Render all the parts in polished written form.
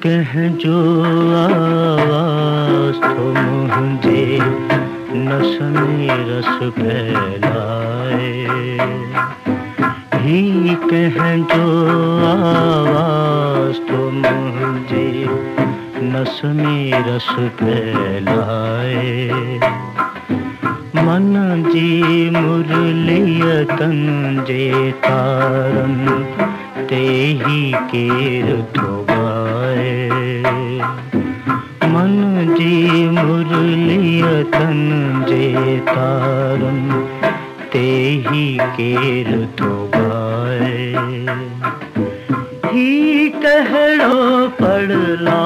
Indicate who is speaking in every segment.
Speaker 1: कह जो आवाज़ तो मुझे नस में रस फैलाए। ही कह जो आवाज़ तो मुझे नस में रस फैलाए। मन जी मुरलिय तन जे तारन ते ही केर थोगाए। मन जी मुरलिय तन जे तारन ते ही केर थोगाए। ही कहड़ो पड़ला,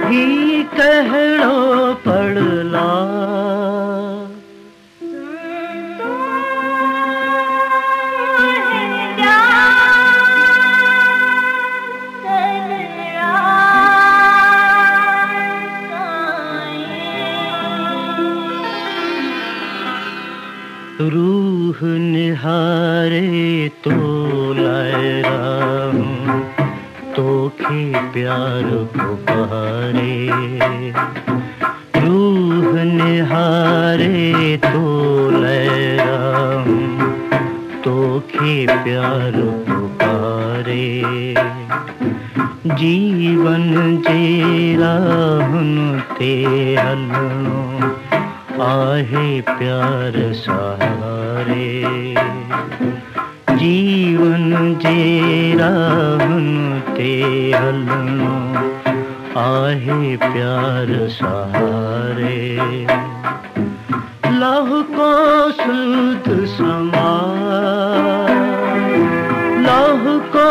Speaker 1: ही कहड़ो पड़ला। रूह निहारे तो लायरा हूँ, तोखे प्यार पुकारे। रूह निहारे तो लायरा हूँ, तोखे प्यार पुकारे। जीवन जे राहन ते हलणो आहे प्यार सहारे। जीवन जे राहन ते हलणो आहे प्यार सहारे। लहु को सूद समा, लहु को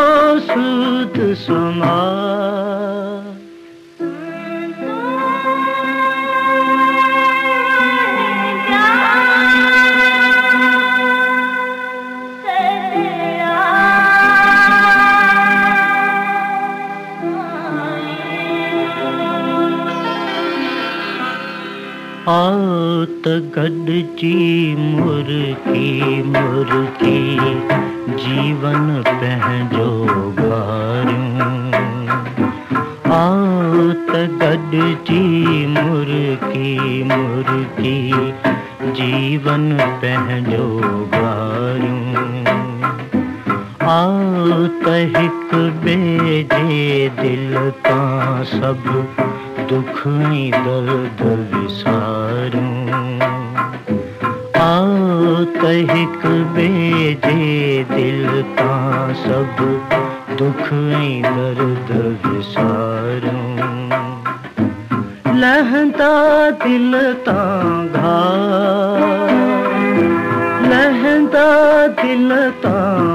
Speaker 1: सूद समा। आत गॾजी मुर्की मुर्की जीवन पंहिंजो घारियूं। आत गॾजी मुर्की मुर्की जीवन पंहिंजो घारियूं। आत हिक ॿिए जे दिल तां सभु दुख ऐं दर्द विसारूं। आओ त हिक ॿिए जे दिल तां सभु दुख ऐं दर्द विसारूं। लहंदा दिल तां घाव, लहंदा दिल तां